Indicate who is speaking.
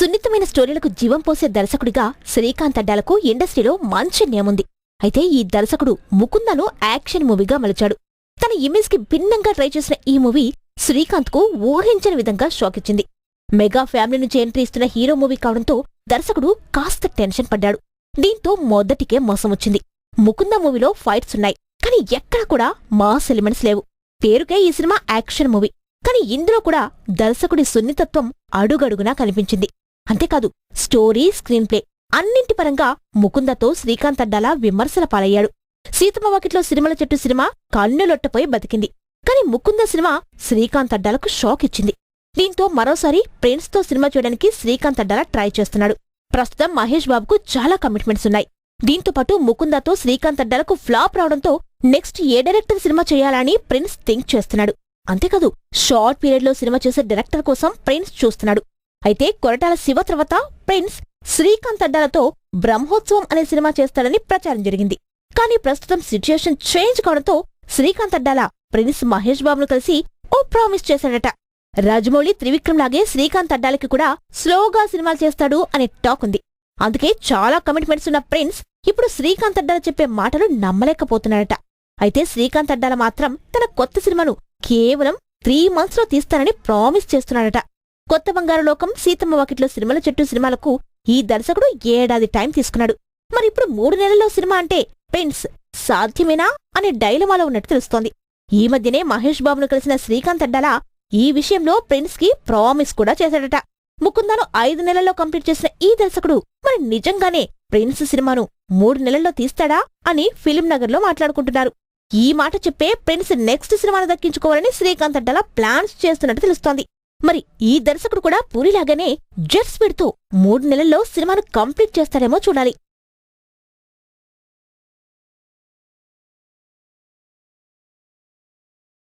Speaker 1: సున్నితమైన స్టోరీలకు జీవం పోసే దర్శకుడిగా శ్రీకాంత్ అడ్డాలకు ఇండస్ట్రీలో మంచి నేముంది. అయితే ఈ దర్శకుడు ముకుందను యాక్షన్ మూవీగా మలిచాడు. తన ఇమేజ్ కి భిన్నంగా ట్రై చేసిన ఈ మూవీ శ్రీకాంత్ కు ఊహించని విధంగా షాక్ ఇచ్చింది. మెగా ఫ్యామిలీ నుంచి ఎంట్రీ ఇస్తున్న హీరో మూవీ కావడంతో దర్శకుడు కాస్త టెన్షన్ పడ్డాడు. దీంతో మొదటికే మోసం వచ్చింది. ముకుంద మూవీలో ఫైట్స్ ఉన్నాయి, కానీ ఎక్కడా కూడా మాస్ ఎలిమెంట్స్ లేవు. పేరుకే ఈ సినిమా యాక్షన్ మూవీ, కానీ ఇందులో కూడా దర్శకుడి సున్నితత్వం అడుగడుగునా కనిపించింది. అంతేకాదు స్టోరీ, స్క్రీన్ ప్లే అన్నింటి పరంగా ముకుందతో శ్రీకాంత్ అడ్డాలా విమర్శల పాలయ్యాడు. సీతమ్మ వాకిట్లో సిరిమల చెట్టు సినిమా కన్నులొట్టపోయి బతికింది, కాని ముకుంద సినిమా శ్రీకాంత్ అడ్డాలకు షాక్ ఇచ్చింది. దీంతో మరోసారి ఫ్రెండ్స్ తో సినిమా చేయడానికి శ్రీకాంత్ అడ్డాలా ట్రై చేస్తున్నాడు. ప్రస్తుతం మహేష్ బాబుకు చాలా కమిట్మెంట్స్ ఉన్నాయి. దీంతో పాటు ముకుందతో శ్రీకాంత్ అడ్డాలకు ఫ్లాప్ రావడంతో నెక్స్ట్ ఏ డైరెక్టర్ సినిమా చేయాలని ప్రిన్స్ థింక్ చేస్తున్నాడు. అంతేకాదు షార్ట్ పీరియడ్ లో సినిమా చేసే డైరెక్టర్ కోసం ప్రిన్స్ చూస్తున్నాడు. అయితే కొరటాల శివ తర్వాత ప్రిన్స్ శ్రీకాంత్ అడ్డాలతో బ్రహ్మోత్సవం అనే సినిమా చేస్తాడని ప్రచారం జరిగింది. కానీ ప్రస్తుతం సిచ్యుయేషన్ చేంజ్ కావడంతో శ్రీకాంత్ అడ్డాల ప్రిన్స్ మహేష్ బాబును కలిసి ఓ ప్రామిస్ చేశాడట. రాజమౌళి, త్రివిక్రమ్ లాగే శ్రీకాంత్ అడ్డాలకి కూడా స్లోగా సినిమాలు చేస్తాడు అనే టాక్ ఉంది. అందుకే చాలా కమిట్మెంట్స్ ఉన్న ప్రిన్స్ ఇప్పుడు శ్రీకాంత్ అడ్డాల చెప్పే మాటలు నమ్మలేకపోతున్నాడట. అయితే శ్రీకాంత్ అడ్డాల మాత్రం తన కొత్త సినిమాను కేవలం 3 months లో తీస్తానని ప్రామిస్ చేస్తున్నాడట. కొత్త బంగారు లోకం, సీతమ్మ వాకిట్లో సిరిమల చెట్టు సినిమాలకు ఈ దర్శకుడు ఏడాది టైం తీసుకున్నాడు. మరిప్పుడు 3 నెలల్లో సినిమా అంటే ప్రిన్స్ సాధ్యమేనా అనే డైలమాలో ఉన్నట్టు తెలుస్తోంది. ఈ మధ్యనే మహేష్ బాబును కలిసిన శ్రీకాంత్ అడ్డాల ఈ విషయంలో ప్రిన్స్ కి ప్రామిస్ కూడా చేశాడట. ముకుందను 5 నెలల్లో కంప్లీట్ చేసిన ఈ దర్శకుడు మరి నిజంగానే ప్రిన్స్ సినిమాను 3 నెలల్లో తీస్తాడా అని ఫిలిం నగర్ లో మాట్లాడుకుంటున్నారు. ఈ మాట చెప్పే ప్రిన్స్ నెక్స్ట్ సినిమాను దక్కించుకోవాలని శ్రీకాంత్ అడ్డాల ప్లాన్స్ చేస్తున్నట్టు తెలుస్తోంది. మరి ఈ దర్శకుడు కూడా పూరిలాగానే జెట్ స్పీడ్ తో 3 నెలల్లో సినిమాను కంప్లీట్ చేస్తాడేమో చూడాలి.